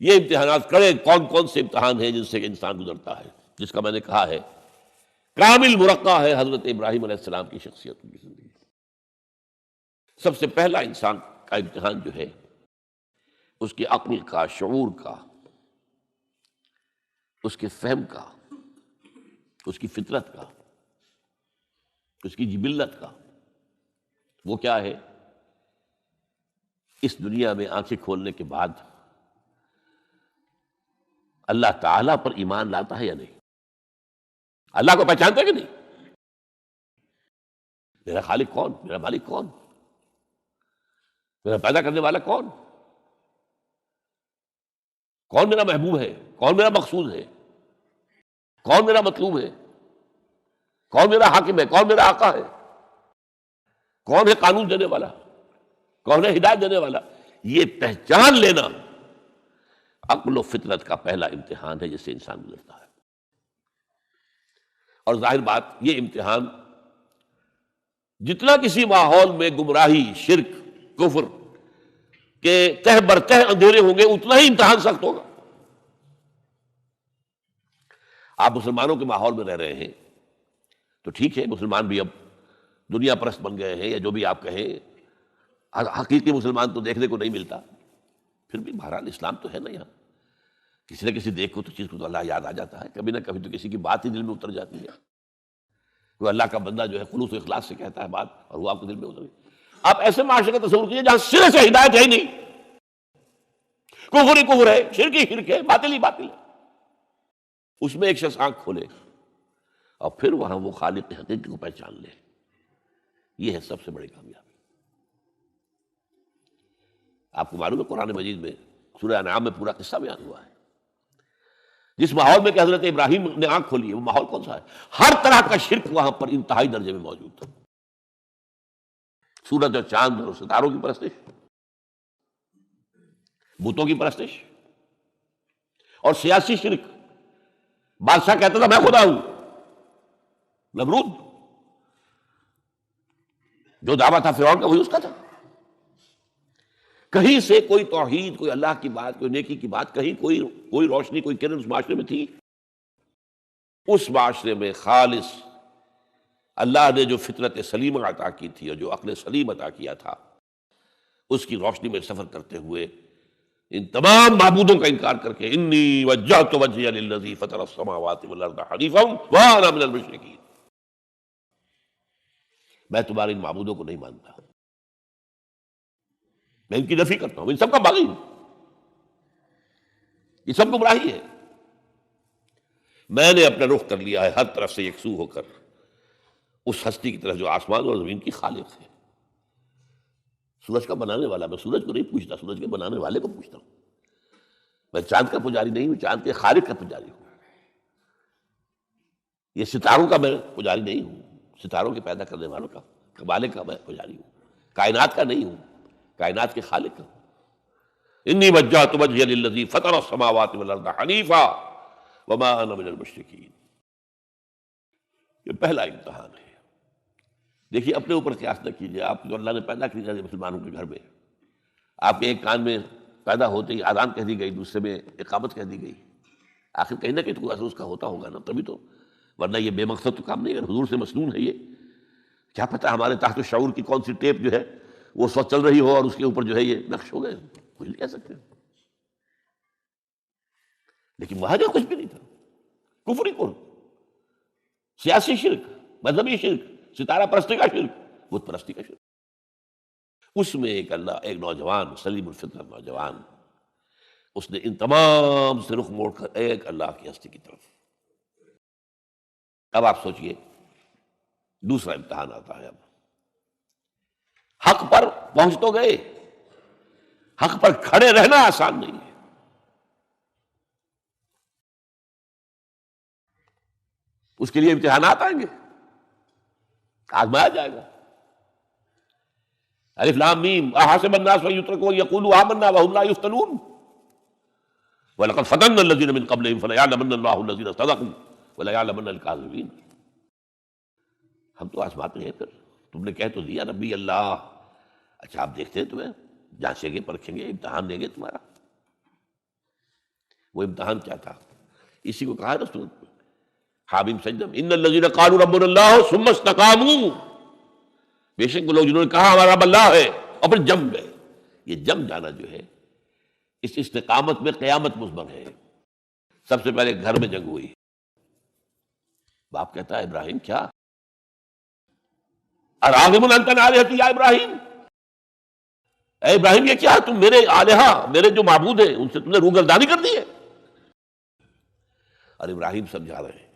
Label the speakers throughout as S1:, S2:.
S1: یہ امتحانات کڑے کون کون سے امتحان ہیں جن سے انسان گزرتا ہے، جس کا میں نے کہا ہے کامل مرقع ہے حضرت ابراہیم علیہ السلام کی شخصیت کی زندگی۔ سب سے پہلا انسان کا امتحان جو ہے اس کی عقل کا، شعور کا، اس کے فہم کا، اس کی فطرت کا، اس کی جبلت کا، وہ کیا ہے؟ اس دنیا میں آنکھیں کھولنے کے بعد اللہ تعالیٰ پر ایمان لاتا ہے یا نہیں؟ اللہ کو پہچانتا ہے کہ نہیں؟ میرا خالق کون؟ میرا مالک کون؟ میرا پیدا کرنے والا کون؟ کون میرا محبوب ہے؟ کون میرا مقصود ہے؟ کون میرا مطلوب ہے؟ کون میرا حاکم ہے؟ کون میرا آقا ہے؟ کون ہے قانون دینے والا؟ کون ہے ہدایت دینے والا؟ یہ پہچان لینا عقل و فطرت کا پہلا امتحان ہے جس سے انسان گزرتا ہے۔ اور ظاہر بات یہ امتحان جتنا کسی ماحول میں گمراہی، شرک، کفر کے تہ برتہ اندھیرے ہوں گے اتنا ہی امتحان سخت ہوگا۔ آپ مسلمانوں کے ماحول میں رہ رہے ہیں تو ٹھیک ہے، مسلمان بھی اب دنیا پرست بن گئے ہیں یا جو بھی آپ کہیں، حقیقی مسلمان تو دیکھنے کو نہیں ملتا، پھر بھی بہرحال اسلام تو ہے نا یہاں۔ کسی نہ کسی دیکھ کو تو چیز کو تو اللہ یاد آ جاتا ہے، کبھی نہ کبھی تو کسی کی بات ہی دل میں اتر جاتی ہے، وہ اللہ کا بندہ جو ہے خلوص و اخلاص سے کہتا ہے بات اور وہ آپ کے دل میں اتر گئی۔ آپ ایسے معاشرے کا تصور کیجیے جہاں سرے سے ہدایت ہے ہی نہیں، کفر ہی کفر ہے، شرک ہی شرک ہے، باطل ہی باطل ہے، اس میں ایک شخص آنکھ کھولے اور پھر وہاں وہ خالق حقیقی کو پہچان لے، یہ ہے سب سے بڑی کامیابی۔ آپ کو معلوم ہے قرآن مجید میں سورہ انعام میں پورا قصہ بیان ہوا ہے، جس ماحول میں کہ حضرت ابراہیم نے آنکھ کھولی ہے وہ ماحول کون سا ہے؟ ہر طرح کا شرک وہاں پر انتہائی درجے میں موجود تھا۔ سورج اور چاند اور ستاروں کی پرستش، بتوں کی پرستش، اور سیاسی شرک۔ بادشاہ کہتا تھا میں خدا ہوں، نمرود جو دعویٰ تھا فرعون کا وہی اس کا تھا۔ کہیں سے کوئی توحید، کوئی اللہ کی بات، کوئی نیکی کی بات، کہیں کوئی روشنی، کوئی کرن اس معاشرے میں تھی؟ اس معاشرے میں خالص اللہ نے جو فطرت سلیمہ عطا کی تھی اور جو عقل سلیم عطا کیا تھا، اس کی روشنی میں سفر کرتے ہوئے ان تمام معبودوں کا انکار کر کے انی وجہت وجہی للذی فطر السماوات والارض حنیفا وانا من المشرکین، میں تمہارے ان معبودوں کو نہیں مانتا، میں ان کی نفی کرتا ہوں، ان سب کا باغی ہوں، یہ سب گمراہی ہے، میں نے اپنا رخ کر لیا ہے ہر طرف سے یکسو ہو کر اس ہستی کی طرف جو آسمان اور زمین کی خالق ہے، سورج کا بنانے والا۔ میں سورج کو نہیں پوچھتا، سورج کے بنانے والے کو پوچھتا ہوں۔ میں چاند کا پجاری نہیں ہوں، چاند کے خالق کا پجاری ہوں۔ یہ ستاروں کا میں پجاری نہیں ہوں، ستاروں کے پیدا کرنے والوں کا، مالک کا میں پجاری ہوں، کائنات کا نہیں ہوں، کائنات کے خالق کا ہوں۔ انی وجہت وجہی للذی فطر السماوات والارض حنیفا وما انا من المشرکین۔ یہ پہلا امتحان ہے۔ دیکھیے اپنے اوپر قیاس نہ کیجیے، آپ جو اللہ نے پیدا کیا مسلمانوں کے گھر میں، آپ کے ایک کان میں پیدا ہوتے ہی آذان کہہ دی گئی، دوسرے میں اقامت کہہ دی گئی، آخر کہیں نہ کہیں تو کوئی اثر اس کا ہوتا ہوگا نا، تبھی تو، ورنہ یہ بے مقصد تو کام نہیں ہے، حضور سے مسنون ہے یہ۔ کیا پتہ ہمارے تحت الشعور کی کون سی ٹیپ جو ہے وہ اس وقت چل رہی ہو اور اس کے اوپر جو ہے یہ نقش ہو گئے، کچھ نہیں کہہ سکتے۔ لیکن وہاں جو کچھ بھی نہیں تھا، کفر ہی کفر، سیاسی شرک، مذہبی شرک، ستارہ پرستی کا شرک، بت پرستی کا شرک، اس میں ایک نوجوان سلیم الفطرت نوجوان، اس نے ان تمام سے رخ موڑ کر ایک اللہ کی ہستی کی طرف۔ اب آپ سوچئے دوسرا امتحان آتا ہے۔ اب حق پر پہنچ تو گئے، حق پر کھڑے رہنا آسان نہیں ہے۔ اس کے لیے امتحانات آئیں گے، آزمایا جائے گا۔ الف لام میم احسب الناس ان یترکوا ان یقولوا آمنا وهم لا یفتنون ولقد فتنا الذین من قبلهم فلیعلمن اللہ الذین صدقوا ولیعلمن الکاذبین۔ ہم تو آزماتے ہیں، پھر تم نے کہہ تو دیا ربی اللہ، اچھا آپ دیکھتے ہیں، تمہیں جانچیں گے، پرکھیں گے، امتحان لیں گے تمہارا۔ وہ امتحان کیا تھا؟ اسی کو کہا رسول حامیم سجدم ان الذین قالوا ربنا اللہ ثم استقاموا، بے شک وہ لوگ جنہوں نے کہا ہمارا رب اللہ ہے اور پھر جم گئے. یہ جم جانا جو ہے اس استقامت میں قیامت مضمر ہے. سب سے پہلے گھر میں جنگ ہوئی. باپ کہتا ہے ابراہیم کیا اراغب انت عن آلہتی یا ابراہیم، اے ابراہیم یہ کیا تم میرے آلہہ میرے جو معبود ہیں ان سے تم نے روگردانی کر دی ہے. اور ابراہیم سمجھا رہے ہیں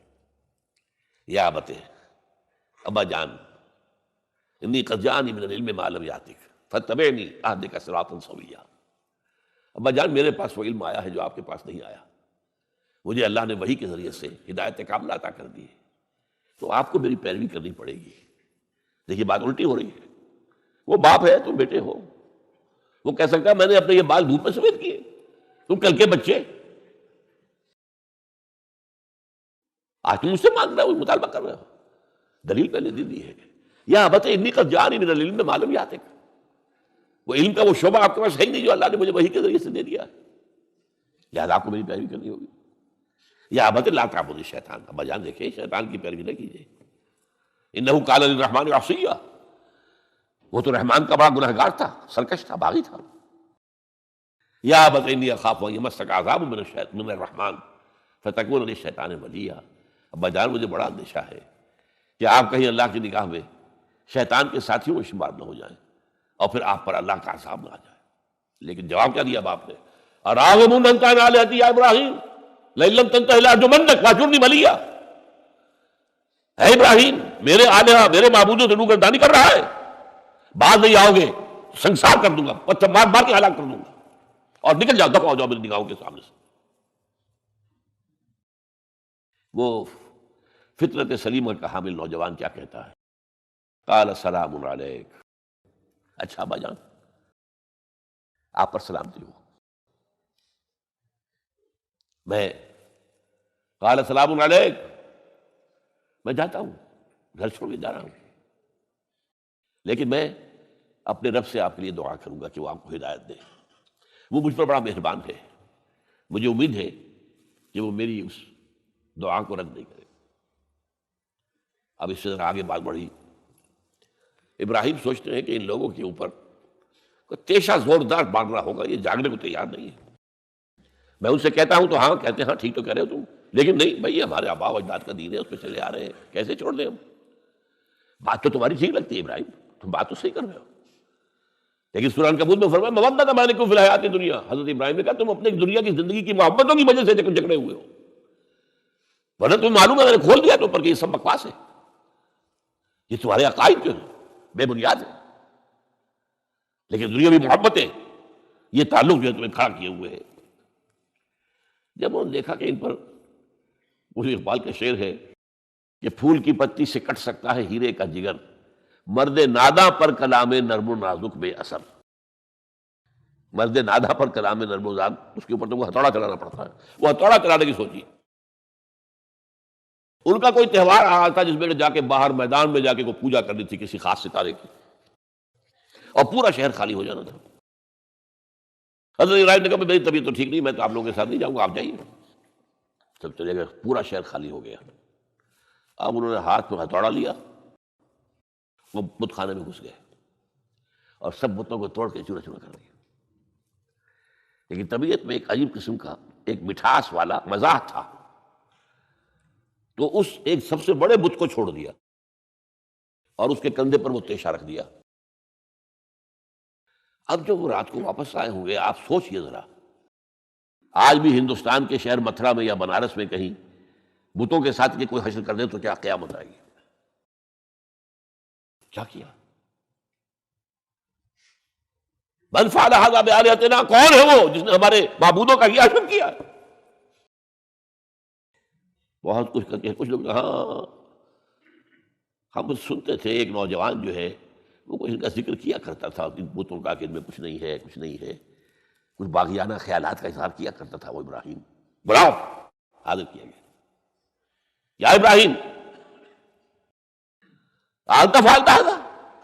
S1: یا ابت ابا جان انی قد جانی من العلم ما لم یاتک فاتبعنی اہدک صراطا سویا. ابا جان میرے پاس وہ علم آیا ہے جو آپ کے پاس نہیں آیا، مجھے اللہ نے وحی کے ذریعے سے ہدایت کاملہ عطا کر دی ہے، تو آپ کو میری پیروی کرنی پڑے گی. دیکھیے بات الٹی ہو رہی ہے. وہ باپ ہے تم بیٹے ہو، وہ کہہ سکتا ہے میں نے اپنے یہ بال دھوپ میں سفید کیے، تم کل کے بچے آج تم مجھ سے مانگ رہے ہو، مطالبہ کر رہے ہو. دلیل پہلے دے دی ہے یا ابت انی قد جانی من العلم ما لم یاتک. وہ علم کا وہ شعبہ آپ کے پاس ہے ہی نہیں جو اللہ نے مجھے وحی کے ذریعے سے دے دیا ہے، لہٰذا آپ کو میری پیروی کرنی ہوگی. یا ابت لا تعبد الشیطان، ابا جان دیکھیں شیطان کی پیروی نہ کیجیے. انہ کان للرحمن عصیا، وہ تو رحمان کا بڑا گنہگار تھا، سرکش تھا، باغی تھا. یا ابت انی اخاف ان یمسک عذاب من الرحمن فتکون للشیطان ولیا. ابا جان مجھے بڑا اندیشہ ہے کہ آپ کہیں اللہ کی نگاہ میں شیطان کے ساتھیوں میں شمار نہ ہو جائیں اور پھر آپ پر اللہ کا عذاب نہ آ جائے. لیکن جواب کیا دیا باپ نے؟ اراغب انت عن آلہتی یا ابراہیم لئن لم تنتہ لارجمنک واہجرنی ملیا. اے ابراہیم میرے آلہہ میرے معبودوں سے روگردانی کر رہا ہے، بعد نہیں آؤ گے سنسار کر دوں گا، پتھر مار مار کے ہلاک کر دوں گا، اور نکل جاؤ، دفع ہو جاؤ میری نگاہوں کے سامنے سے. وہ فطرت سلیمہ کا حامل نوجوان کیا کہتا ہے؟ قال سلام علیک. اچھا ابا جان آپ پر سلامتی ہو. میں قال سلام علیک، میں جاتا ہوں، گھر چھوڑ کے جا رہا ہوں، لیکن میں اپنے رب سے آپ کے لیے دعا کروں گا کہ وہ آپ کو ہدایت دے. وہ مجھ پر بڑا مہربان ہے، مجھے امید ہے کہ وہ میری اس دعا کو رد نہیں کرے. اب اس سے ذرا آگے بات بڑھی. ابراہیم سوچتے ہیں کہ ان لوگوں کے اوپر کوئی تیشہ زوردار مارنا ہوگا، یہ جاگنے کو تیار نہیں ہے. میں ان سے کہتا ہوں تو ہاں کہتے ہیں ہاں ٹھیک تو کہہ رہے ہو تم، لیکن نہیں بھائی ہمارے آبا و اجداد کا دین ہے، اس پہ چلے آ رہے ہیں، کیسے چھوڑ دیں ہم؟ بات تو تمہاری ٹھیک لگتی ہے ابراہیم، تم بات تو صحیح کر رہے ہو، لیکن سورہ عنکبوت میں فرمایا مودۃ بینکم فی الحیات الدنیا. حضرت ابراہیم نے کہا تم اپنے دنیا کی زندگی کی محبتوں کی وجہ سے جھگڑے ہوئے ہو، ورنہ تمہیں معلوم ہے میں نے کھول دیا تو اوپر کہ یہ سب بکواس ہے، یہ تمہارے عقائد جو ہیں بے بنیاد ہے، لیکن دنیاوی محبتیں یہ تعلق جو ہے تمہیں کھڑا کیے ہوئے ہے. جب انہوں نے دیکھا کہ ان پر اسی اقبال کا شعر ہے کہ پھول کی پتی سے کٹ سکتا ہے ہیرے کا جگر، مرد ناداں پر کلام نرم و نازک بے اثر. مرد ناداں پر کلام نرم و نازک، اس کے اوپر تو وہ ہتھوڑا چلانا پڑتا ہے. وہ ہتھوڑا چلانے کی سوچی. ان کا کوئی تہوار آ رہا تھا جس میں جا کے باہر میدان میں جا کے کوئی پوجا کرنی تھی کسی خاص ستارے کی، اور پورا شہر خالی ہو جانا تھا. حضرت ابراہیم نے کہا میری طبیعت تو ٹھیک نہیں، میں تو آپ لوگوں کے ساتھ نہیں جاؤں گا، آپ جائیے. سب چلے گئے، پورا شہر خالی ہو گیا. اب انہوں نے ہاتھ میں ہتھوڑا لیا، وہ بت خانے میں گھس گئے اور سب بتوں کو توڑ کے چورا چورا کر دیا. لیکن طبیعت میں ایک عجیب قسم کا ایک مٹھاس والا مزاح تھا، تو اس ایک سب سے بڑے بت کو چھوڑ دیا اور اس کے کندھے پر وہ تیشہ رکھ دیا. اب جب وہ رات کو واپس آئے ہوں گے، آپ سوچئے ذرا، آج بھی ہندوستان کے شہر متھرا میں یا بنارس میں کہیں بتوں کے ساتھ یہ کوئی حشر کر دے تو کیا قیامت آئے گی. کیا کیا؟ من فعل ھذا بآلہتنا، کون ہے وہ جس نے ہمارے معبودوں کا یہ حشر کیا؟ بہت کچھ کرتے ہیں کچھ لوگ. ہاں ہم سنتے تھے ایک نوجوان جو ہے وہ کچھ ان کا ذکر کیا کرتا تھا ان بتوں کا کہ ان میں کچھ نہیں ہے، کچھ نہیں ہے، کچھ باغیانہ خیالات کا اظہار کیا کرتا تھا. وہ ابراہیم بلاؤ، حاضر کیا گیا. یا ابراہیم آنتا فعلتا ہے،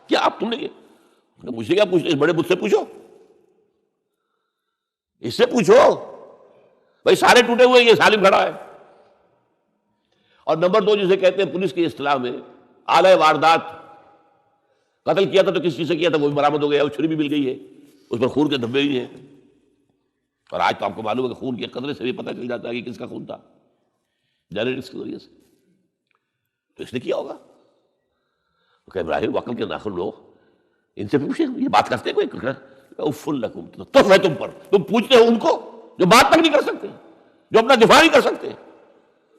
S1: کیا آپ تم نے کیا؟ مجھ سے کیا پوچھتے، اس بڑے بت سے پوچھو، اس سے پوچھو. بھائی سارے ٹوٹے ہوئے یہ سالم کھڑا ہے. اور نمبر 2 جسے کہتے ہیں پولیس کی اصطلاح میں آلہ واردات، قتل کیا تھا تو کس چیز سے کیا تھا وہ بھی برآمد ہو گیا، وہ چھری بھی مل گئی ہے، اس پر خون کے دھبے بھی ہیں. اور آج تو آپ کو معلوم ہے کہ خون کے قطرے سے بھی پتہ چل جاتا ہے کہ کس کا خون تھا، جینیٹکس کے ذریعے سے. تو اس نے کیا ہوگا. تو کہ ابراہیم عقل کے ناخن لو، ان سے پوچھیں یہ بات کرتے کوئی اف لکم، تو ہے تم پر، تم پوچھتے ہو ان کو جو بات تک نہیں کر سکتے، جو اپنا دفاع نہیں کر سکتے،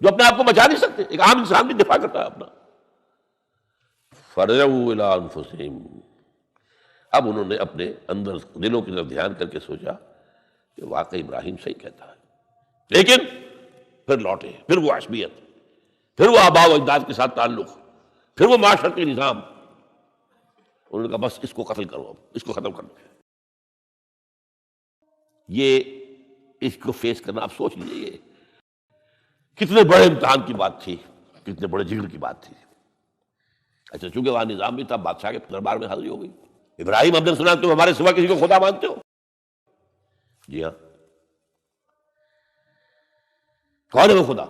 S1: جو اپنے آپ کو بچا نہیں سکتے. ایک عام انسان بھی دفاع کرتا ہے اپنا. فرجعوا الی انفسہم، اب انہوں نے اپنے اندر دلوں کی طرف دھیان کر کے سوچا کہ واقعی ابراہیم صحیح کہتا ہے. لیکن پھر لوٹے، پھر وہ عصبیت، پھر وہ آباء و اجداد کے ساتھ تعلق، پھر وہ معاشرتی نظام. انہوں نے کہا بس اس کو قتل کرو، اب اس کو ختم کرو. یہ اس کو فیس کرنا، آپ سوچ لیجیے یہ کتنے بڑے امتحان کی بات تھی، کتنے بڑے جگر کی بات تھی. اچھا چونکہ وہاں نظام بھی تھا، بادشاہ کے دربار میں حاضری ہو گئی. ابراہیم ہم نے سنا تم ہمارے سوا کسی کو خدا مانتے ہو؟ جی ہاں. کون ہے وہ خدا؟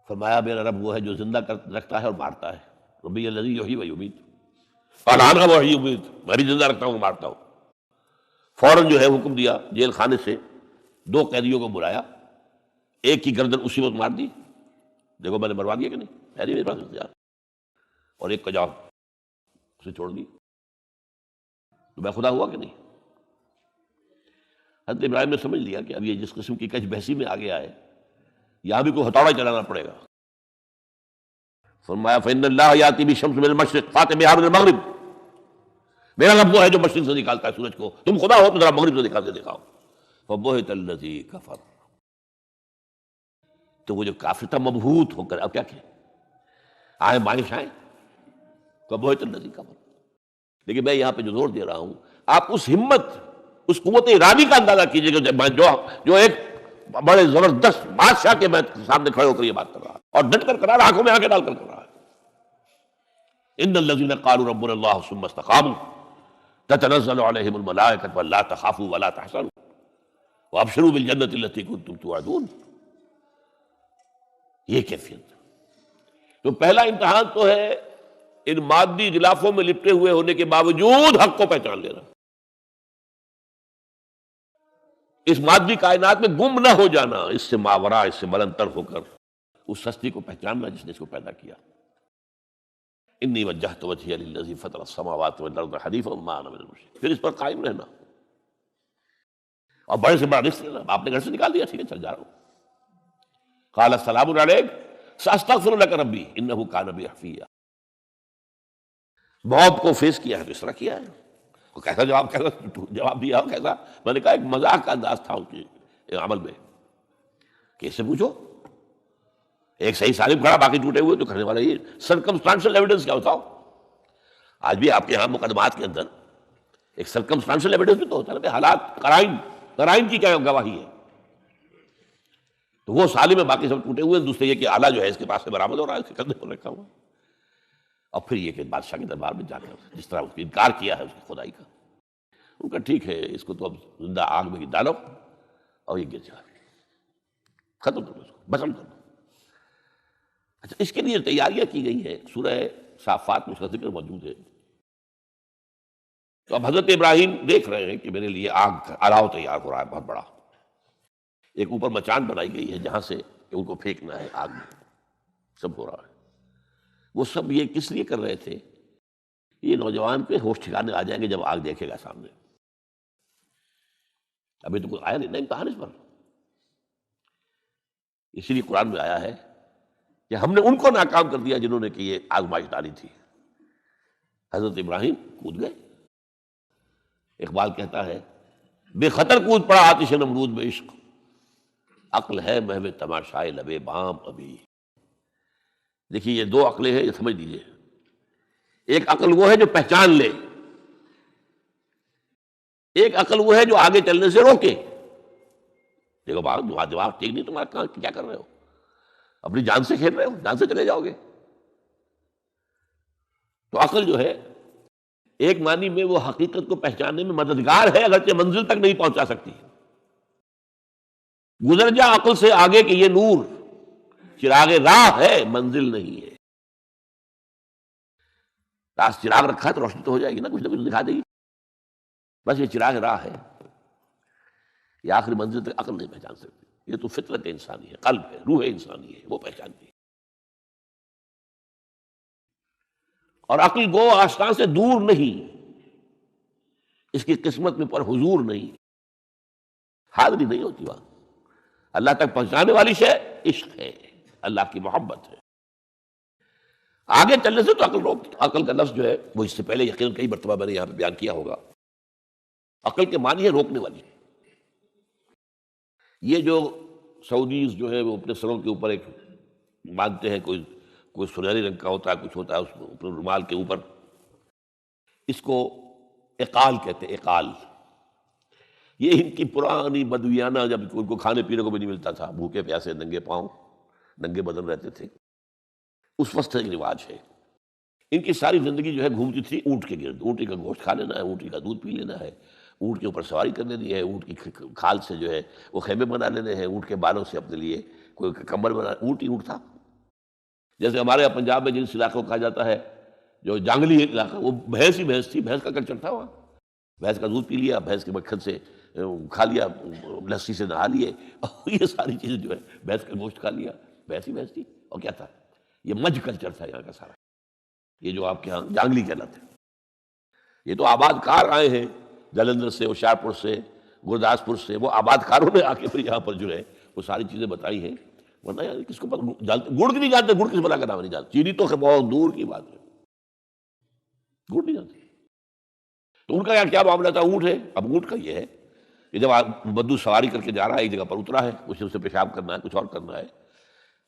S1: فرمایا میرا رب وہ ہے جو زندہ رکھتا ہے اور مارتا ہے. ربی الذی یحیی و یمیت، قال انا احیی و امیت، میں بھی زندہ رکھتا ہوں مارتا ہوں. فوراً جو ہے حکم دیا، جیل خانے سے 2 قیدیوں کو بلایا، ایک کی گردن اسی وقت مار دی، دیکھو میں نے مروا دیا کہ نہیں، ہے نہیں میرے پاس اختیار، اور ایک کو جاؤ اسے چھوڑ دی. تو میں خدا ہوا کہ نہیں؟ حضرت ابراہیم نے سمجھ لیا کہ اب یہ جس قسم کی کچھ بحثی میں آ گیا ہے، یہاں بھی کوئی ہتھوڑا چلانا پڑے گا. فرمایا فإن اللہ یاتی بالشمس من المشرق فأت بہا من المغرب، میرا رب وہ ہے جو مشرق سے نکالتا ہے سورج کو، تم خدا ہو تو ذرا مغرب سے نکال کے دکھاؤ. فبہت الذی کفر، تو وہ جو کافر تھا مبہوت ہو کر اب کیا کہ آئے مائش آئے، فبہت الذی کفر. لیکن میں یہاں پہ جو زور دے رہا ہوں، آپ اس ہمت، اس قوت ارادی کا اندازہ کیجئے جو ایک بڑے زبردست بادشاہ کے میں سامنے کھڑے ہو کر یہ بات کر رہا ہے، اور ڈٹ کر رہا ہے، آنکھوں میں آنکھیں ڈال کر رہا ہے. ان الذین قالوا ربنا اللہ ثم استقاموا تتنزل علیہم الملائکۃ الا تخافوا ولا تحزنوا وابشروا بالجنۃ التی کنتم توعدون. یہ کیفیت. تو پہلا امتحان تو ہے ان مادی غلافوں میں لپٹے ہوئے ہونے کے باوجود حق کو پہچان لینا، اس مادی کائنات میں گم نہ ہو جانا، اس سے ماورا، اس سے بلندتر ہو کر اس ہستی کو پہچاننا جس نے اس کو پیدا کیا. انی وجہت وجہی للذی فطر السماوات والارض حنیفا ما انا من المشرکین. پھر اس پر قائم رہنا، اور بڑے سے بڑا رزق لینا. آپ نے گھر سے نکال دیا، ٹھیک ہے چل جا رہا ہوں. قال السلام علیک ساستغفر لک ربی انہ کان بی حفیہ. موت کو فیس کیا ہے تو اس طرح کیا ہے. کیسا جواب دیا ہو کیسا. میں نے کہا ایک مذاق کا انداز تھا ان کے عمل میں کہ اس سے پوچھو ایک صحیح سالم کھڑا باقی ٹوٹے ہوئے تو کرنے والا یہ سرکمسٹانشل ایویڈنس کیا ہوتا ہو. آج بھی آپ کے یہاں مقدمات کے اندر ایک سرکمسٹانشل ایویڈنس بھی تو ہوتا ہے کہ حالات، قرائن کی کیا گواہی ہے. تو وہ سالم میں باقی سب ٹوٹے ہوئے، دوسرے یہ کہ آلہ جو ہے اس کے پاس سے برآمد ہو رہا ہے، اس کے کندھے پر رکھا ہوا. اور پھر یہ کہ بادشاہ کے دربار میں جا کر جس طرح اس نے انکار کیا ہے اس کی خدائی کا، ان کا ٹھیک ہے اس کو تو اب زندہ آگ میں ڈالو اور یہ گر جائے، ختم کرو اس کو، بسم کرو. اچھا اس کے لیے تیاریاں کی گئی ہے، سورہ صافات میں اس کا ذکر موجود ہے. تو اب حضرت ابراہیم دیکھ رہے ہیں کہ میرے لیے آگ الاؤ تیار ہو رہا ہے بہت بڑا. ایک اوپر مچان بنائی گئی ہے جہاں سے ان کو پھینکنا ہے آگ میں، سب ہو رہا ہے. وہ سب یہ کس لیے کر رہے تھے؟ یہ نوجوان کے ہوش ٹھکانے آ جائیں گے جب آگ دیکھے گا سامنے. ابھی تو کوئی آیا نہیں نا امتحان اس پر. اسی لیے قرآن میں آیا ہے کہ ہم نے ان کو ناکام کر دیا جنہوں نے کہ یہ آزمائش ڈالی تھی. حضرت ابراہیم کود گئے. اقبال کہتا ہے بے خطر کود پڑا آتش نمرود میں عشق، عقل ہے محو تماشائے لبے بام ابھی. دیکھیے یہ 2 عقلیں ہیں، یہ سمجھ لیجیے. ایک عقل وہ ہے جو پہچان لے، ایک عقل وہ ہے جو آگے چلنے سے روکے. دیکھو دماغ ٹھیک نہیں تمہارا، کیا کر رہے ہو؟ اپنی جان سے کھیل رہے ہو، جان سے چلے جاؤ گے. تو عقل جو ہے ایک معنی میں وہ حقیقت کو پہچاننے میں مددگار ہے، اگرچہ منزل تک نہیں پہنچا سکتی. گزر جا عقل سے آگے کہ یہ نور چراغ راہ ہے، منزل نہیں ہے۔ پاس چراغ رکھا ہے تو روشنی تو ہو جائے گی نا، کچھ نہ کچھ دکھا دے گی، بس یہ چراغ راہ ہے، یہ آخری منزل تک عقل نہیں پہچان سکتی۔ یہ تو فطرت انسانی ہے، قلب ہے، روح انسانی ہے، وہ پہچانتی ہے۔ اور عقل گو آستان سے دور نہیں، اس کی قسمت میں پر حضور نہیں، حاضری نہیں ہوتی وہاں۔ اللہ تک پہنچانے والی شے عشق ہے، اللہ کی محبت ہے۔ آگے چلنے سے تو عقل روکتی۔ عقل کا لفظ جو ہے وہ اس سے پہلے یقیناً کئی مرتبہ میں نے یہاں پہ بیان کیا ہوگا۔ عقل کے معنی ہے روکنے والی۔ یہ جو سعودیز جو ہے وہ اپنے سروں کے اوپر ایک باندھتے ہیں، کوئی سنہری رنگ کا ہوتا ہے، کچھ ہوتا ہے اس کو اپنے رومال کے اوپر، اس کو اقال کہتے ہیں، اقال۔ یہ ان کی پرانی بدویانہ، جب ان کو کھانے پینے کو بھی نہیں ملتا تھا، بھوکے پیاسے ننگے پاؤں ننگے بدن رہتے تھے، اس وقت ایک رواج ہے۔ ان کی ساری زندگی جو ہے گھومتی تھی اونٹ کے گرد، اونٹی کا گوشت کھا لینا ہے، اونٹی کا دودھ پی لینا ہے، اونٹ کے اوپر سواری کر لینی ہے، اونٹ کی کھال سے جو ہے وہ خیمے بنا لینے ہیں، اونٹ کے بالوں سے اپنے لیے کوئی کمبل بنا، اونٹ ہی اونٹ تھا۔ جیسے ہمارے یہاں پنجاب میں جس علاقے کو کہا جاتا ہے جو جانگلی علاقہ، وہ بھینس ہی بھینس تھی، بھینس کا کلچر تھا وہاں، بھینس کا دودھ پی لیا، بھینس کے مکھن سے کھا لیا، لسی سے نہا لیے، اور یہ ساری چیزیں جو ہے بھینس کا گوشت کھا لیا، بھینس ہی بھینس تھی۔ اور کیا تھا؟ یہ مجھ کلچر تھا یہاں کا سارا، یہ جو آپ کے یہاں جانگلی کہلاتے ہیں۔ یہ تو آباد کار آئے ہیں جلندھر سے، ہوشیارپور سے، گرداسپور سے، وہ آباد کاروں نے آ کے پھر یہاں پر جو ہے وہ ساری چیزیں بتائی ہیں، ورنہ یار کس کو پتہ جانتے، گڑ نہیں جانتے، گڑ کس بلا کا نام نہیں جانتے، چینی تو بہت دور کی بات ہے، گڑ نہیں جانتے۔ تو ان کا کیا معاملہ تھا؟ اونٹ ہے۔ اب اونٹ کا یہ ہے کہ جب بدو سواری کر کے جا رہا ہے، ایک جگہ پر اترا ہے، اسے پیشاب کرنا ہے، کچھ اور کرنا ہے،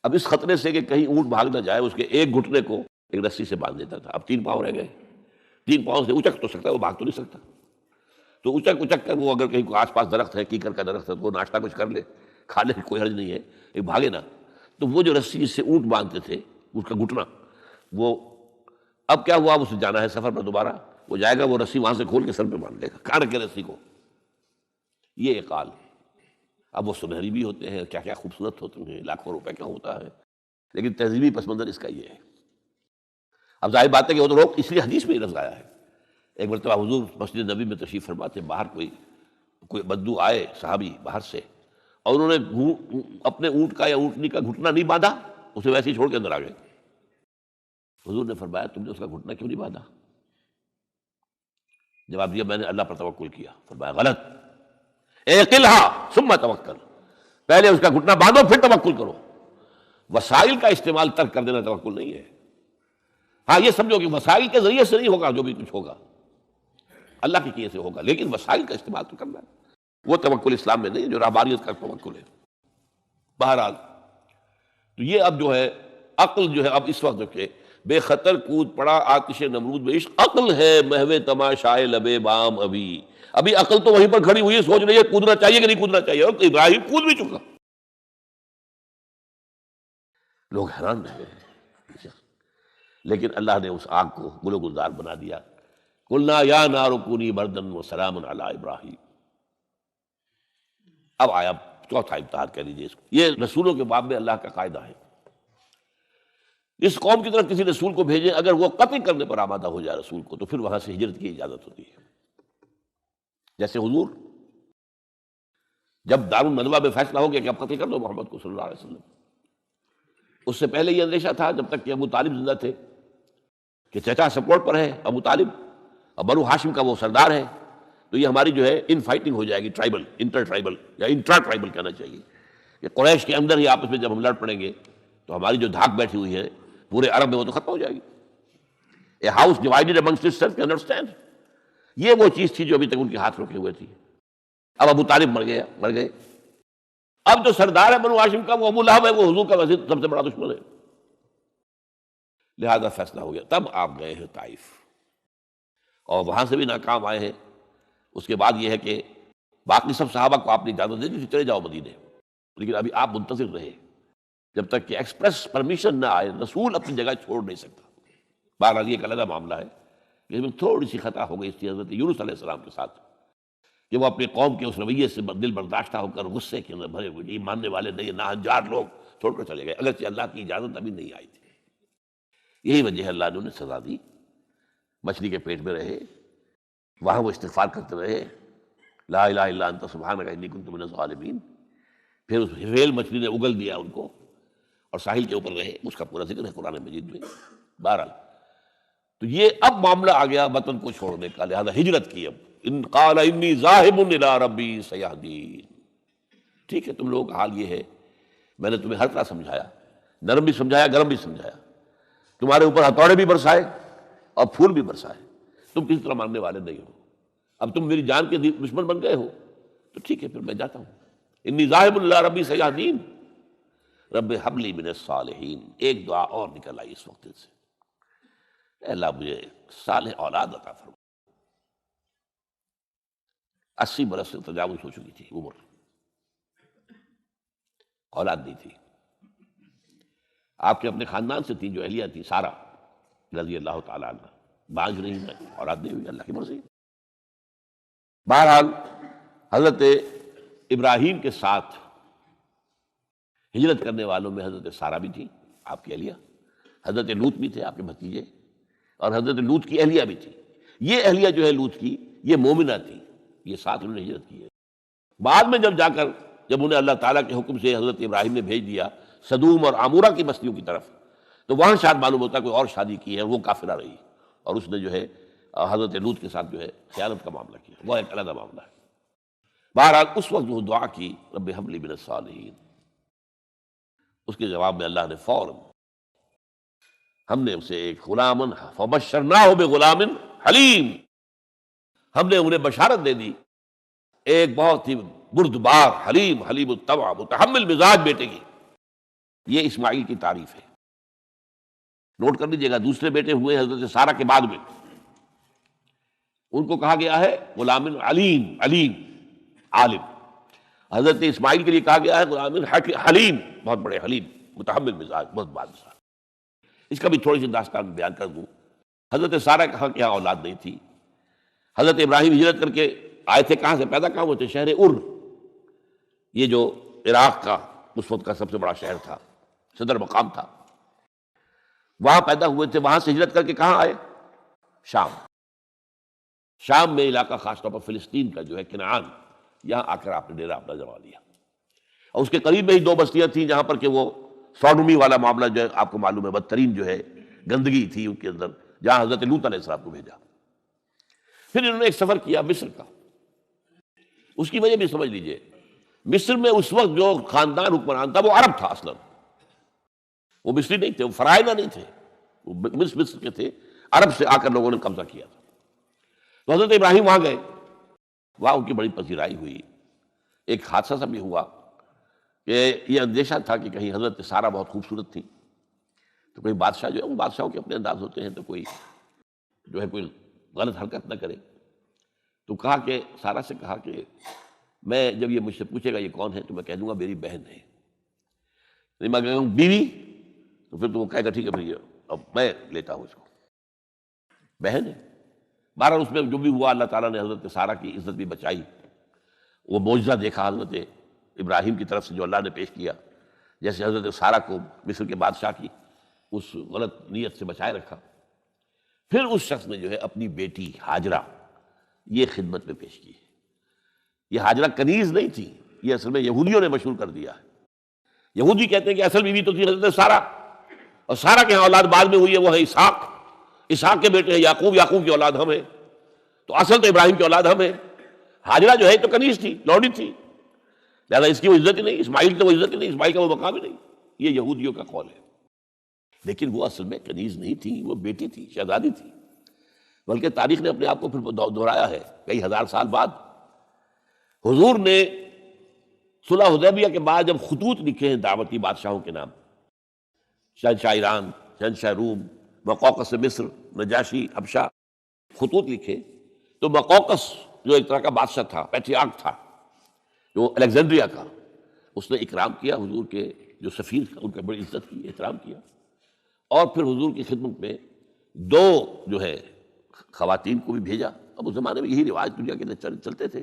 S1: اب اس خطرے سے کہ کہیں اونٹ بھاگ نہ جائے، اس کے ایک گھٹنے کو ایک رسی سے باندھ دیتا تھا۔ اب 3 پاؤں رہ گئے، 3 پاؤں سے اچک تو سکتا ہے، وہ بھاگ تو نہیں سکتا، تو اچک کر وہ اگر کہیں آس پاس درخت ہے، کیکر کا درخت ہے، تو وہ ناشتہ کچھ کر لے، کھا لے، کوئی حرج نہیں ہے، ایک بھاگے نا۔ تو وہ جو رسی سے اونٹ باندھتے تھے، اس کا گھٹنا، وہ اب کیا ہوا؟ اب اسے جانا ہے سفر پر دوبارہ، وہ جائے گا، وہ رسی وہاں سے کھول کے سر پہ باندھ لے گا، کاٹ کے رسی کو۔ یہ اقال۔ اب وہ سنہری بھی ہوتے ہیں، کیا کیا خوبصورت ہوتے ہیں، لاکھوں روپے کا ہوتا ہے، لیکن تہذیبی پس منظر اس کا یہ ہے۔ اب ظاہر بات ہے کہ وہ تو لوگ، اس لیے حدیث میں یہ لفظ آیا ہے۔ ایک مرتبہ حضور مسجد نبی میں تشریف فرما تھے، باہر کوئی بدو آئے صحابی باہر سے، اور انہوں نے اپنے اونٹ کا یا اونٹنی کا گھٹنا نہیں باندھا، اسے ویسے ہی چھوڑ کے اندر آ گئے۔ حضور نے فرمایا تم نے اس کا گھٹنا کیوں نہیں باندھا؟ جواب دیا میں نے اللہ پر توکل کیا۔ فرمایا غلط، اعقلھا ثم توکل، پہلے اس کا گھٹنا باندھو پھر توکل کرو۔ وسائل کا استعمال ترک کر دینا توکل نہیں ہے۔ ہاں یہ سمجھو کہ وسائل کے ذریعے سے نہیں ہوگا، جو بھی کچھ ہوگا اللہ کی کیے سے ہوگا، لیکن وسائل کا استعمال تو کرنا ہے۔ وہ توکل اسلام میں نہیں جو رہبانیت کا توکل ہے۔ بہرحال تو یہ اب جو ہے عقل جو ہے، اب اس وقت جو کہ بے خطر کود پڑا آتش نمرود میں عشق، عقل ہے محو تماشائے لبے بام، ابھی عقل تو وہیں پر کھڑی ہوئی ہے، سوچ رہی ہے کودنا چاہیے کہ نہیں کودنا چاہیے، اور ابراہیم کود بھی چکا۔ لوگ حیران رہ گئے، لیکن اللہ نے اس آگ کو گل و گلزار بنا دیا۔ قلنا یا نار کونی بردن وسلام علی ابراہیم۔ اب آیا چوتھا امتحان کہہ لیجیے اس کو۔ یہ رسولوں کے باب میں اللہ کا قاعدہ ہے، اس قوم کی طرف کسی رسول کو بھیجیں، اگر وہ قتل کرنے پر آمادہ ہو جائے رسول کو، تو پھر وہاں سے ہجرت کی اجازت ہوتی ہے۔ جیسے حضور جب دارالندوہ میں فیصلہ ہو گیا کہ اب قتل کر دو محمد کو صلی اللہ علیہ وسلم، اس سے پہلے یہ اندیشہ تھا جب تک کہ ابو طالب زندہ تھے کہ چچا سپورٹ پر ہے ابو طالب، اور بنو ہاشم کا وہ سردار ہے، تو یہ ہماری جو ہے ان فائٹنگ ہو جائے گی، ٹرائبل، انٹر ٹرائبل یا انٹرا ٹرائبل کہنا چاہیے، کہ قریش کے اندر ہی آپس میں جب ہم لڑ پڑیں گے تو ہماری جو دھاک بیٹھی ہوئی ہے پورے عرب میں وہ تو ختم ہو جائے گی۔ A house divided amongst itself can understand, یہ وہ چیز تھی جو ابھی تک ان کے ہاتھ روکے ہوئے تھی۔ اب ابو طالب مر گئے، اب جو سردار ہے بنو ہاشم کا وہ ابو لہب ہے، وہ حضور کا وزیر سب سے بڑا دشمن ہے، لہذا فیصلہ ہو گیا۔ تب آپ گئے ہیں طائف، اور وہاں سے بھی ناکام آئے ہیں۔ اس کے بعد یہ ہے کہ باقی سب صحابہ کو آپ نے اجازت دے دی تھی چلے جاؤ مدینے، لیکن ابھی آپ منتظر رہے جب تک کہ ایکسپریس پرمیشن نہ آئے، رسول اپنی جگہ چھوڑ نہیں سکتا۔ بہرحال یہ ایک علیحدہ معاملہ ہے، اس میں تھوڑی سی خطا ہو گئی اس کی حضرت یونس علیہ السلام کے ساتھ کہ وہ اپنی قوم کے اس رویے سے دل برداشتہ ہو کر غصے کے اندر بھرے ہوئے، یہ ماننے والے نہیں، ناہنجار لوگ چھوڑ کر چلے گئے، اگرچہ اللہ کی اجازت ابھی نہیں آئی تھی۔ یہی وجہ ہے اللہ نے انہیں سزا دی، مچھلی کے پیٹ میں رہے، وہاں وہ استغفار کرتے رہے، لا الہ الا انت سبحانک انی کنت من الظالمین۔ پھر اس ویل مچھلی نے اگل دیا ان کو اور ساحل کے اوپر رہے، اس کا پورا ذکر ہے قرآن مجید میں۔ بہرحال تو یہ اب معاملہ آ گیا وطن کو چھوڑنے کا، لہذا ہجرت کی۔ اب ان قال انی ذاہب الی ربی سیہدین، ٹھیک ہے تم لوگوں کا حال یہ ہے، میں نے تمہیں ہر طرح سمجھایا، نرم بھی سمجھایا، گرم بھی سمجھایا، تمہارے اوپر ہتھوڑے بھی برسائے اور پھول بھی برسائے، تم کسی طرح ماننے والے نہیں ہو، اب تم میری جان کے دشمن بن گئے ہو، تو ٹھیک ہے پھر میں جاتا ہوں۔ انی ذاہب الی ربی سیہدین رب ہب لی من الصالحین۔ ایک دعا اور نکل آئی اس وقت سے، اے اللہ مجھے صالح اولاد عطا فرما۔ 80 برس سے تجاوز ہو چکی تھی عمر، اولاد نہیں تھی۔ آپ کے اپنے خاندان سے تھی جو اہلیہ تھی سارہ رضی اللہ تعالیٰ عنہ، بانجھ نہیں ہے، اولاد نہیں ہوئی، اللہ کی مرضی۔ بہرحال حضرت ابراہیم کے ساتھ ہجرت کرنے والوں میں حضرت سارہ بھی تھی آپ کی اہلیہ، حضرت لوط بھی تھے آپ کے بھتیجے، اور حضرت لوط کی اہلیہ بھی تھی۔ یہ اہلیہ جو ہے لوط کی، یہ مومنہ تھی، یہ ساتھ انہوں نے ہجرت کی ہے۔ بعد میں جب انہیں اللہ تعالیٰ کے حکم سے حضرت ابراہیم نے بھیج دیا سدوم اور عمورہ کی بستیوں کی طرف، تو وہاں شاید معلوم ہوتا ہے کوئی اور شادی کی ہے، وہ کافرہ رہی، اور اس نے جو ہے حضرت لوط کے ساتھ جو ہے خیانت کا معاملہ کیا، وہ ایک علیحدہ معاملہ ہے۔ بہرحال اس وقت جو دعا کی رب ہب لی من الصالحین، اس کے جواب میں اللہ نے فوراً ہم نے اسے ایک غلامن فبشرناہ بغلام حلیم، ہم نے انہیں بشارت دے دی ایک بہت ہی بردبار، حلیم الطبع، متحمل مزاج بیٹے کی۔ یہ اسماعیل کی تعریف ہے، نوٹ کر لیجیے گا۔ دوسرے بیٹے ہوئے حضرت سارہ کے بعد میں، ان کو کہا گیا ہے غلام علیم عالم۔ حضرت اسماعیل کے لیے کہا گیا ہے غلام حلیم، بہت بڑے حلیم، متحمل مزاج، بہت بادشاہ۔ اس کا بھی تھوڑی سی داستان بیان کر دوں۔ حضرت سارہ کہا کہ یہاں اولاد نہیں تھی، حضرت ابراہیم ہجرت کر کے آئے تھے، کہاں سے پیدا کہاں ہوئے تھے؟ شہر یہ جو عراق کا اس وقت کا سب سے بڑا شہر تھا، صدر مقام تھا، وہاں پیدا ہوئے تھے۔ وہاں سے ہجرت کر کے کہاں آئے؟ شام میں علاقہ، خاص طور پر فلسطین کا جو ہے کنعان، یہاں آ کر آپ نے ڈیرا اپنا جما لیا، اور اس کے قریب میں ہی 2 بستیاں تھیں جہاں پر کہ وہ سوڈومی والا معاملہ جو ہے آپ کو معلوم ہے، بدترین جو ہے گندگی تھی ان کے اندر، جہاں حضرت لوط علیہ السلام کو بھیجا۔ پھر انہوں نے ایک سفر کیا مصر کا، اس کی وجہ بھی سمجھ لیجئے۔ مصر میں اس وقت جو خاندان حکمران تھا وہ عرب تھا، اصلا وہ مصری نہیں تھے، وہ فرائضہ نہیں تھے، وہ مصر کے تھے، عرب سے آ کر لوگوں نے قبضہ کیا تھا۔ تو حضرت ابراہیم وہاں گئے، وہاں ان کی بڑی پذیرائی ہوئی۔ ایک حادثہ سا بھی ہوا کہ یہ اندیشہ تھا کہ کہیں حضرت سارہ بہت خوبصورت تھی، تو کوئی بادشاہ جو ہے، ان بادشاہوں کے اپنے انداز ہوتے ہیں، تو کوئی جو ہے کوئی غلط حرکت نہ کرے۔ تو کہا کہ سارہ سے کہا کہ میں جب یہ مجھ سے پوچھے گا یہ کون ہے تو میں کہہ دوں گا میری بہن ہے، نہیں میں کہوں بیوی تو پھر تو وہ کہے گا ٹھیک ہے بھائی اب میں لیتا ہوں اس کو، بہن ہے۔ بہرحال اس میں جو بھی ہوا، اللہ تعالیٰ نے حضرت سارہ کی عزت بھی بچائی۔ وہ معجزہ دیکھا حضرت ابراہیم کی طرف سے جو اللہ نے پیش کیا، جیسے حضرت سارہ کو مصر کے بادشاہ کی اس غلط نیت سے بچائے رکھا۔ پھر اس شخص نے جو ہے اپنی بیٹی حاجرہ یہ خدمت میں پیش کی۔ یہ حاجرہ کنیز نہیں تھی، یہ اصل میں یہودیوں نے مشہور کر دیا ہے۔ یہودی کہتے ہیں کہ اصل بیوی تو تھی حضرت سارہ، اور سارہ کے ہاں اولاد بعد میں ہوئی ہے، وہ ہے اسحاق کے بیٹے ہیں یعقوب کی اولاد ہم ہیں، تو اصل تو ابراہیم کی اولاد ہم ہیں۔ حاجرہ جو ہے تو کنیز تھی، لوڈی تھی، لہٰذا اس کی وہ عزت ہی نہیں، اسماعیل کی وہ عزت ہی نہیں، اسماعیل کا وہ مقام ہی نہیں۔ یہ یہودیوں کا قول ہے، لیکن وہ اصل میں کنیز نہیں تھی، وہ بیٹی تھی، شہزادی تھی۔ بلکہ تاریخ نے اپنے آپ کو پھر دہرایا ہے کئی ہزار سال بعد۔ حضور نے صلح حدیبیہ کے بعد جب خطوط لکھے ہیں دعوتی بادشاہوں کے نام، شہنشاہ ایران، شہنشاہ روم، مقوقس مصر، نجاشی حبشہ، خطوط لکھے، تو مقوقس جو ایک طرح کا بادشاہ تھا، پیٹریارک تھا، جو الیگزینڈریا کا، اس نے اکرام کیا حضور کے جو سفیر تھا، ان کا بڑی عزت کی، احترام کیا، اور پھر حضور کی خدمت میں 2 جو ہے خواتین کو بھی بھیجا۔ اب اس زمانے میں یہی رواج دنیا کے اندر چلتے تھے،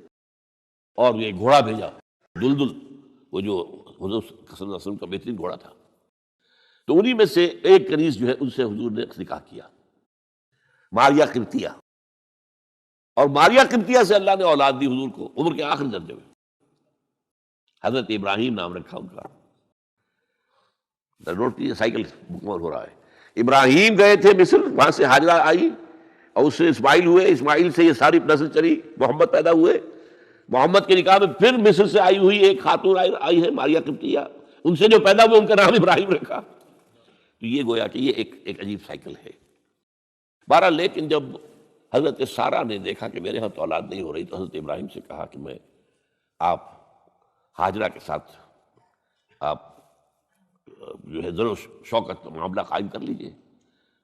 S1: اور یہ گھوڑا بھیجا دلدل، وہ جو حضور صلی اللہ علیہ وسلم کا بہترین گھوڑا تھا، تو انہی میں سے ایک کنیز جو ہے ان سے حضور نے نکاح کیا، ماریہ قبطیہ، اور ماریہ قبطیہ سے اللہ نے اولاد دی حضور کو عمر کے آخری درجے میں، حضرت ابراہیم نام رکھا ان کا۔ نوٹ کیجیے، سائیکل مکمل ہو رہا ہے۔ ابراہیم گئے تھے مصر، وہاں سے ہاجرہ آئی اور اس سے اسماعیل ہوئے، اسماعیل سے یہ ساری نسل چلی، محمد پیدا ہوئے، محمد کے نکاح میں پھر مصر سے آئی ہوئی ایک خاتون آئی ہے ماریہ قبطیہ، ان سے جو پیدا ہوئے ان کا نام ابراہیم رکھا۔ تو یہ گویا کہ یہ ایک عجیب سائیکل ہے۔ بہرحال لیکن جب حضرت سارہ نے دیکھا کہ میرے ہاں تو اولاد نہیں ہو رہی، تو حضرت ابراہیم سے کہا کہ میں آپ ہاجرہ کے ساتھ آپ جو ہے ضرور شوقت معاملہ قائم کر لیجئے،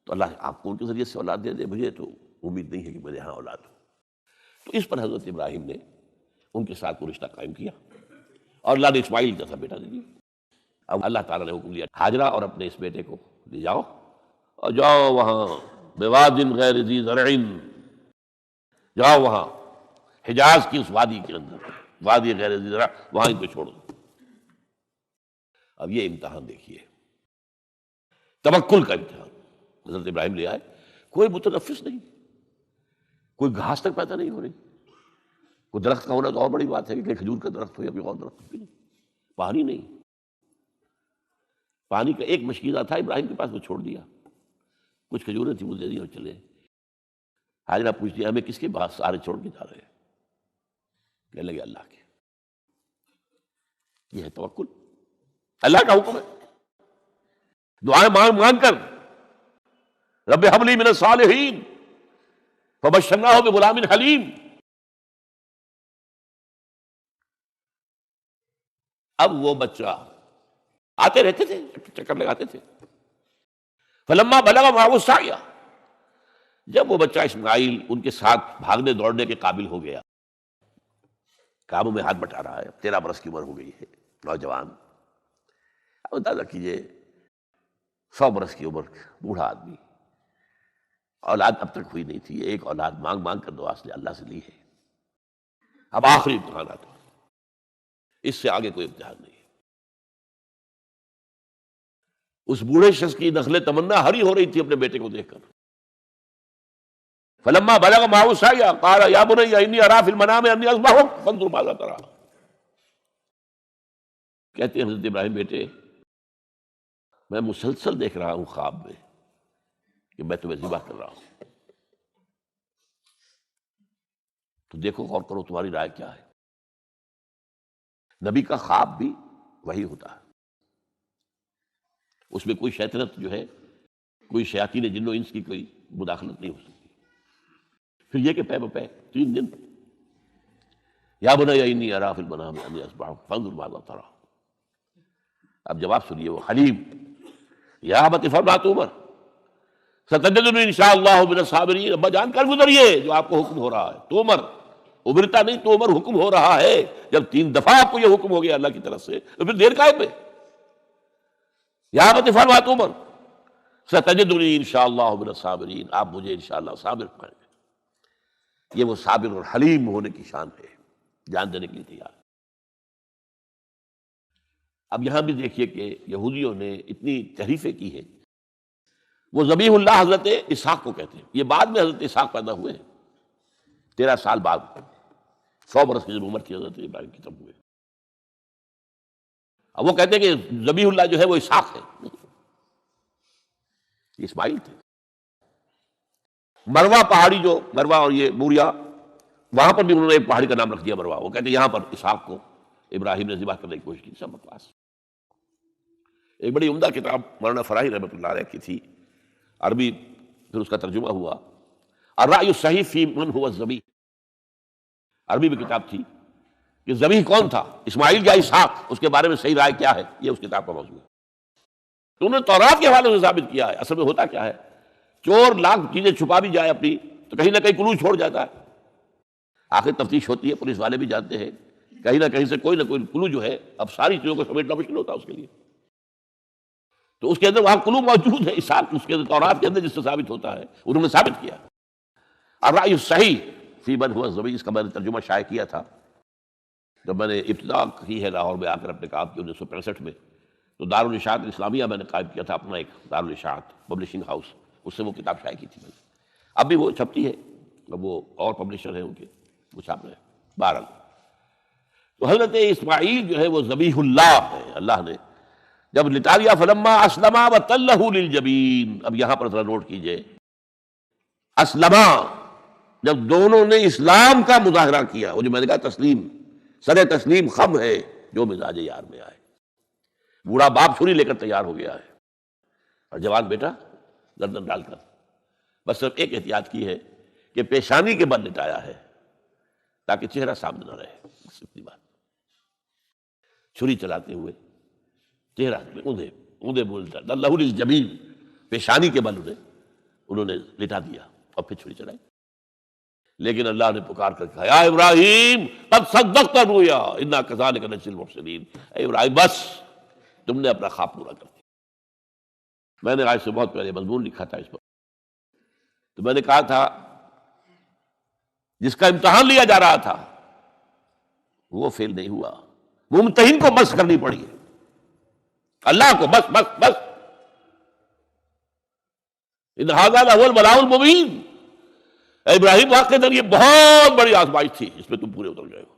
S1: تو اللہ آپ کو ان کے ذریعے سے اولاد دے دے، مجھے تو امید نہیں ہے کہ میرے ہاں اولاد ہو۔ تو اس پر حضرت ابراہیم نے ان کے ساتھ وہ رشتہ قائم کیا اور اللہ نے اسماعیل جیسا بیٹا دے دیا۔ اب اللہ تعالیٰ نے حکم دیا ہاجرہ اور اپنے اس بیٹے کو لے جاؤ اور جاؤ وہاں بواد غیر ذی زرع، جاؤ وہاں حجاز کی اس وادی کے اندر، وادی غیر ذی زرع، وہاں ان کو چھوڑ دو۔ اب یہ امتحان دیکھیے، توکل کا امتحان حضرت ابراہیم لے آئے، کوئی متنفس نہیں، کوئی گھاس تک پیدا نہیں ہو رہی، کوئی درخت کا ہونا تو اور بڑی بات ہے کہ کھجور کا درخت ہو یا کوئی اور درخت بھی نہیں، پانی نہیں، پانی کا ایک مشکیزہ تھا ابراہیم کے پاس، وہ چھوڑ دیا، کچھ کھجوریں تھی وہ دے دی اور چلے۔ حاجرہ پوچھتی ہمیں کس کے پاس سارے چھوڑ کے جا رہے ہیں؟ کہنے لگے اللہ کے۔ یہ ہے توکل، اللہ کا حکم ہے، دعائیں مانگ مانگ کر، رب ہب لی من الصالحین فبشرناہ بغلام حلیم۔ اب وہ بچہ آتے رہتے تھے، چکر لگاتے تھے، فلما بلغ معہ السعی، جب وہ بچہ اسماعیل ان کے ساتھ بھاگنے دوڑنے کے قابل ہو گیا، کاموں میں ہاتھ بٹا رہا ہے، 13 برس کی عمر ہو گئی ہے، نوجوان، اب اندازہ کیجئے 100 برس کی عمر، بوڑھا آدمی، اولاد اب تک ہوئی نہیں تھی، ایک اولاد مانگ مانگ کر دعا سے اللہ سے لی ہے، اب آخری امتحان آتا ہے، اس سے آگے کوئی امتحان نہیں ہے۔ اس بوڑھے شخص کی نخل تمنا ہری ہو رہی تھی اپنے بیٹے کو دیکھ کر۔ فلما بلغ معه السعي قال يا بني اني ارى في المنام اني اذبحك فانظر ماذا ترى۔ کہتے ہیں حضرت ابراہیم بیٹے میں مسلسل دیکھ رہا ہوں خواب میں کہ میں تمہیں ذبح کر رہا ہوں، تو دیکھو غور کرو تمہاری رائے کیا ہے۔ نبی کا خواب بھی وہی ہوتا ہے، اس میں کوئی شیطنت جو ہے، کوئی شیاطین جن و انس کی کوئی مداخلت نہیں ہو سکتی۔ پھر یہ کہ پے بپے 3 دن، یا بنی انی اری فی المنام انی اذبحک فانظر ماذا تری۔ اب جواب سنیے، وہ حلیم، یا ابت افعل ما تؤمر ستجدنی ان شاء اللہ من الصابرین۔ ابا جان کر گزریے جو آپ کو حکم ہو رہا ہے، تومر ابرتا نہیں، تومر حکم ہو رہا ہے۔ جب 3 دفعہ آپ کو یہ حکم ہو گیا اللہ کی طرف سے تو پھر دیر کائے پہ؟ یا ابت افعل ما تؤمر ستجدنی ان شاء اللہ من الصابرین، آپ مجھے انشاءاللہ صابر پائیں گے۔ یہ وہ صابر اور حلیم ہونے کی شان ہے، جان دینے کے لیے تیار۔ اب یہاں بھی دیکھیے کہ یہودیوں نے اتنی تحریفیں کی ہیں، وہ ذبیح اللہ حضرت اسحاق کو کہتے ہیں، یہ بعد میں حضرت اسحاق پیدا ہوئے ہیں، 13 سال بعد، 100 برس کی جب عمر تھی حضرت ابراہیم کی تب ہوئے۔ اب وہ کہتے ہیں کہ ذبیح اللہ جو ہے وہ اسحاق ہے، یہ اسماعیل تھے۔ مروا پہاڑی، جو مروا اور یہ موریا، وہاں پر بھی انہوں نے ایک پہاڑی کا نام رکھ دیا مروا، وہ کہتے ہیں یہاں پر اسحاق کو ابراہیم نے ذبح کرنے کی کوشش کی، سب بکواس۔ ایک بڑی عمدہ کتاب مولانا فراہی رحمۃ اللہ علیہ کی تھی، عربی، پھر اس کا ترجمہ ہوا، الرأی الصحیح فی من هو الذبیح، عربی میں کتاب تھی کہ ذبیح کون تھا، اسماعیل یا اسحاق، اس کے بارے میں صحیح رائے کیا ہے، یہ اس کتاب کا موضوع ہے۔ تو انہوں نے تورات کے حوالے سے ثابت کیا ہے۔ اصل میں ہوتا کیا ہے، چور لاکھ چیزیں چھپا بھی جائے اپنی تو کہیں نہ کہیں کلو چھوڑ جاتا ہے، آخر تفتیش ہوتی ہے، پولیس والے بھی جانتے ہیں کہیں نہ کہیں سے کوئی نہ کوئی کلو جو ہے، اب ساری چیزوں کو سمیٹنا مشکل ہوتا ہے اس کے لیے، تو اس کے اندر وہاں کلو موجود ہے، اسحاق اس کے اندر تورات کے اندر جس سے ثابت ہوتا ہے، انہوں نے ثابت کیا۔ الرأی الصحیح فی من هو الذبیح، اس کا میں نے ترجمہ شائع کیا تھا، جب میں نے ابتدا کی ہے لاہور میں آ کر اپنے کام کی 1965 میں، تو دارالاشاعت اسلامیہ میں نے قائم کیا تھا اپنا ایک دارالاشاعت پبلشنگ ہاؤس، اس سے وہ کتاب شائع کی تھی میں نے، اب بھی وہ چھپتی ہے، اب وہ اور پبلشر ہیں ان کے، وہ چھاپ رہے ہیں بہرحال۔ تو حضرت اسماعیل جو ہے وہ ذبیح اللہ ہے، اللہ نے جب لٹا دیا، فلما اسلما وتلہ للجبین۔ اب یہاں پر ذرا نوٹ کیجئے، اسلما، جب دونوں نے اسلام کا مظاہرہ کیا، وہ جو میں نے کہا تسلیم، سر تسلیم خم ہے جو مزاج یار میں آئے۔ بوڑھا باپ چھری لے کر تیار ہو گیا ہے اور جوان بیٹا گردن ڈال کر بس صرف ایک احتیاط کی ہے کہ پیشانی کے بل لٹایا ہے تاکہ چہرہ سامنے نہ رہے، بس اتنی بات۔ چھری چلاتے ہوئے چہرہ اوندا بولتا اللہ للجبین، پیشانی کے بل انہوں نے لٹا دیا اور پھر چھری چلائی۔ لیکن اللہ نے پکار کر کہا، یا ابراہیم قد صدقت الرؤیا انا کذلک نجزی المحسنین، اے ابراہیم بس تم نے اپنا خواب پورا کر دیا۔ میں نے آج سے بہت پہلے مضمون لکھا تھا اس پر، تو میں نے کہا تھا جس کا امتحان لیا جا رہا تھا وہ فیل نہیں ہوا، ممتحن کو بس کرنی پڑی ہے، اللہ کو بس بس بس۔ ان ھذا لھو البلاء المبین، اے ابراہیم واقعی یہ بہت بڑی آزمائش تھی، اس میں تم پورے اتر جائے ہو۔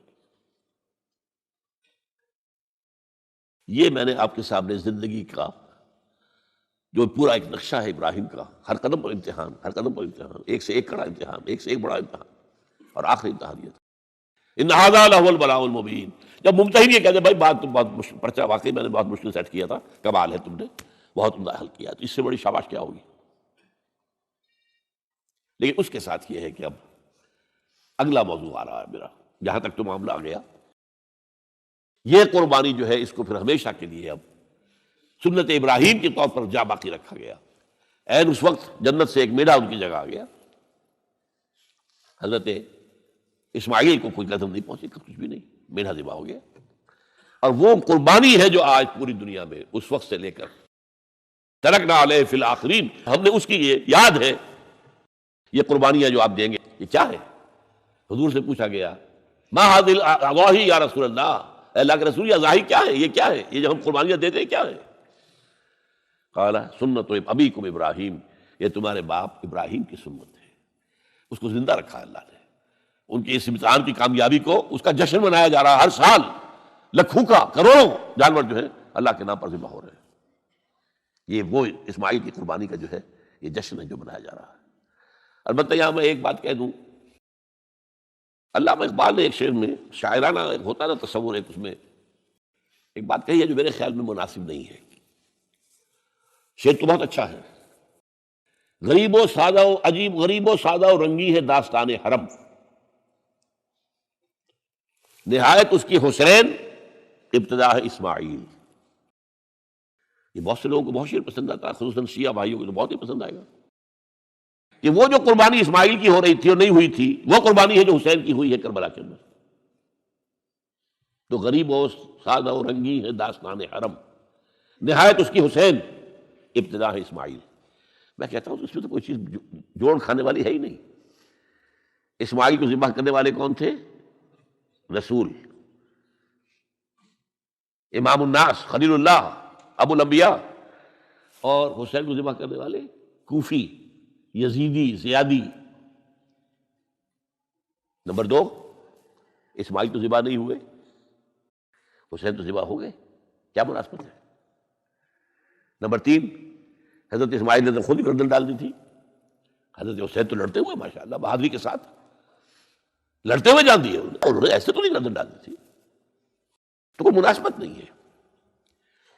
S1: یہ میں نے آپ کے سامنے زندگی کا جو پورا ایک نقشہ ہے ابراہیم کا، ہر قدم پر امتحان، ہر قدم پر امتحان، ایک سے ایک کڑا امتحان، ایک سے ایک بڑا امتحان، اور آخری امتحان یہ تھا ان ھذا لھو البلاء المبین۔ جب ممتحن یہ کہتے ہیں بھائی بات تم بہت مشکل، پرچہ واقعی میں نے بہت مشکل سیٹ کیا تھا، کمال ہے تم نے بہت عمدہ حل کیا، تو اس سے بڑی شاباش کیا ہوگی؟ لیکن اس کے ساتھ یہ ہے کہ اب اگلا موضوع آ رہا ہے میرا، جہاں تک تو معاملہ آ گیا، یہ قربانی جو ہے اس کو پھر ہمیشہ کے لیے اب سنت ابراہیم کے طور پر جا باقی رکھا گیا۔ عین اس وقت جنت سے ایک میڈا ان کی جگہ آ گیا، حضرت اسماعیل کو کوئی قدم نہیں پہنچی، کچھ بھی نہیں، میڈا ذبح ہو گیا، اور وہ قربانی ہے جو آج پوری دنیا میں اس وقت سے لے کر ترکنا علیہ فی الآخرین، ہم نے اس کی یہ یاد ہے، یہ قربانیاں جو آپ دیں گے یہ کیا ہے؟ حضور سے پوچھا گیا ما ھذی الاضاحی یا رسول اللہ، اے اللہ کے رسول یہ اضاحی کیا ہے، یہ کیا ہے، یہ جو ہم قربانیاں دیتے ہیں کیا ہے؟ قال سنت ابیکم ابراہیم، یہ تمہارے باپ ابراہیم کی سنت ہے، اس کو زندہ رکھا ہے اللہ نے، ان کی اس امتحان کی کامیابی کو، اس کا جشن منایا جا رہا ہے، ہر سال لاکھوں کا کروڑوں جانور جو ہے اللہ کے نام پر ذبح ہو رہے ہیں۔ یہ وہ اسماعیل کی قربانی کا جو ہے یہ جشن ہے جو منایا جا رہا ہے۔ البتہ یہاں میں ایک بات کہہ دوں، علامہ اقبال نے ایک شعر میں شاعرانہ ہوتا نا تصور، ایک اس میں ایک بات کہی ہے جو میرے خیال میں مناسب نہیں ہے۔ شعر تو بہت اچھا ہے، غریب و سادہ و عجیب، غریب و سادہ و رنگی ہے داستان حرم، نہایت اس کی حسین ابتدا ہے اسماعیل۔ یہ بہت سے لوگوں کو بہت شعر پسند آتا ہے، خصوصاً شیعہ بھائیوں کو تو بہت ہی پسند آئے گا کہ وہ جو قربانی اسماعیل کی ہو رہی تھی اور نہیں ہوئی تھی، وہ قربانی ہے جو حسین کی ہوئی ہے کربلا کے اندر۔ تو غریب و سادہ و رنگی ہے داستان حرم، نہایت اس کی حسین ابتدا ہے اسماعیل۔ میں کہتا ہوں اس میں تو کوئی چیز جوڑ کھانے والی ہے ہی نہیں۔ اسماعیل کو ذبح کرنے والے کون تھے؟ رسول، امام الناس، خلیل اللہ، ابو الانبیاء، اور حسین کو ذبح کرنے والے کوفی، یزیدی، زیادی۔ نمبر 2، اسماعیل تو ذبح نہیں ہوئے، حسین تو ذبح ہو گئے، کیا مناسبت ہے؟ نمبر 3، حضرت اسماعیل نے تو خود ہی گردن ڈال دی تھی، حضرت حسین تو لڑتے ہوئے ماشاءاللہ بہادری کے ساتھ لڑتے ہوئے جان دیے، انہوں نے ایسے تو نہیں گردن ڈال دی تھی، تو کوئی مناسبت نہیں ہے،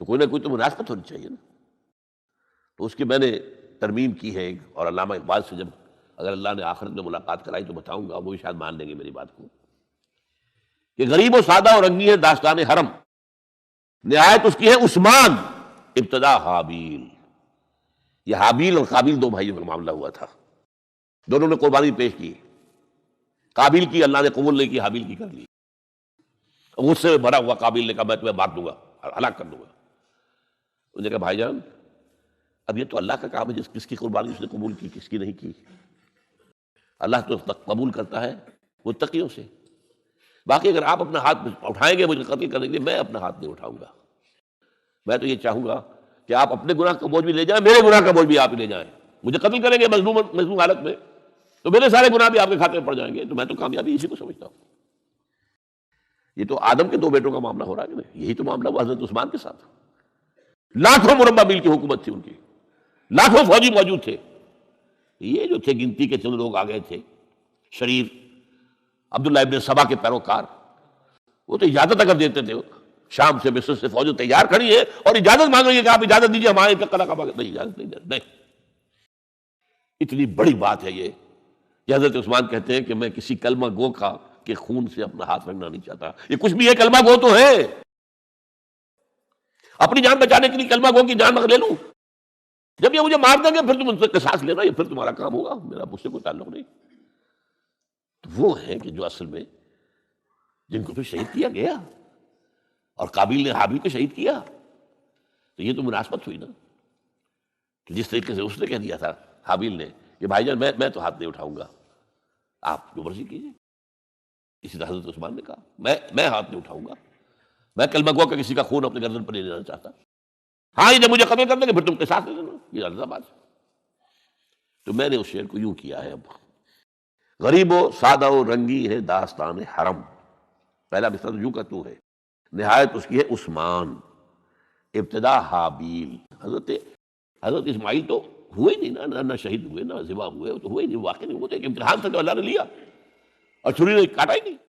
S1: تو کوئی نہ کوئی تو مناسبت ہونی چاہیے نا۔ تو اس کی میں نے ترمیم کی ہے، اور علامہ اقبال سے جب اگر اللہ نے آخرت میں ملاقات کرائی تو بتاؤں گا، وہ بھی شاید مان لیں گے میری بات کو، کہ غریب و سادہ اور رنگی ہے داستان حرم، نہایت اس کی ہے عثمان ابتدا حابیل۔ یہ حابیل اور قابیل دو بھائیوں کا معاملہ ہوا تھا، دونوں نے قربانی پیش کی، قابیل کی اللہ نے قبول نہیں کی، حابیل کی کر لی۔ اس سے بھرا ہوا قابیل نے کہا میں تمہیں مار دوں گا، ہلاک کر دوں گا۔ انہوں نے کہا بھائی جان اب یہ تو اللہ کا کام ہے، کس کی قربانی اس نے قبول کی، کس کی نہیں کی۔ اللہ تو قبول کرتا ہے متقیوں سے، باقی اگر آپ اپنا ہاتھ اٹھائیں گے مجھے قتل کرنے کے لیے، میں اپنا ہاتھ نہیں اٹھاؤں گا. میں تو یہ چاہوں گا کہ آپ اپنے گناہ کا بوجھ بھی لے جائیں، میرے گناہ کا بوجھ بھی آپ ہی لے جائیں. مجھے قتل کریں گے مظلوم حالت میں تو میرے سارے گناہ بھی آپ کے کھاتے میں پڑ جائیں گے. تو میں تو کامیابی اسی کو سمجھتا ہوں. یہ تو آدم کے 2 بیٹوں کا معاملہ ہو رہا ہے کہ نہیں، یہی تو معاملہ ہوا حضرت عثمان کے ساتھ. لاکھوں مربع میل کی حکومت تھی ان کی، لاکھوں فوجی موجود تھے. یہ جو تھے گنتی کے چند لوگ آ گئے تھے شریر، عبداللہ ابن سبا کے پیروکار، وہ تو اجازت اگر دیتے تھے شام سے مصر سے فوج تیار کھڑی ہے اور اجازت مانگ رہی ہے کہ آپ اجازت دیجیے ہمارے قلعہ کعبہ نہیں، اجازت نہیں. اتنی بڑی بات ہے یہ کہ حضرت عثمان کہتے ہیں کہ میں کسی کلمہ گو کا کے خون سے اپنا ہاتھ رنگنا نہیں چاہتا. یہ کچھ بھی ہے، کلمہ گو تو ہے. اپنی جان بچانے کے لیے کلمہ گو کی جان لے لوں. جب یہ مجھے مار دیں گے پھر تم ان سے قصاص لینا، یہ پھر تمہارا کام ہوگا، میرا مجھ سے کوئی تعلق نہیں. تو وہ ہیں کہ جو اصل میں جن کو پھر شہید کیا گیا، اور قابیل نے حابیل کو شہید کیا. تو یہ تو مناسبت ہوئی نا کہ جس طریقے سے اس نے کہہ دیا تھا حابیل نے کہ بھائی جان میں تو ہاتھ نہیں اٹھاؤں گا، آپ جو مرضی کیجیے. اسی طرح حضرت عثمان نے کہا میں ہاتھ نہیں اٹھاؤں گا، میں کلمہ گو کا کسی کا خون اپنے گردن پر نہیں لینا چاہتا. ہاں یہ جب مجھے قتل کر دیں گے پھر تم کے ساتھ لے لینا، یہ الزام بات ہے. تو میں نے اس شعر کو یوں کیا ہے. اب غریب و سادہ و رنگی ہے داستان حرم، پہلا مصرع یوں کا تو ہے، نہایت اس کی ہے عثمان، ابتدا حابیل. حضرت اسماعیل تو ہوئے نہیں نا، نہ شہید ہوئے نہ ذبح ہوئے، تو ہوئے نہیں، واقع نہیں. وہ تو ایک امتحان تھا جو اللہ نے لیا اور چھری نے کاٹا ہی نہیں.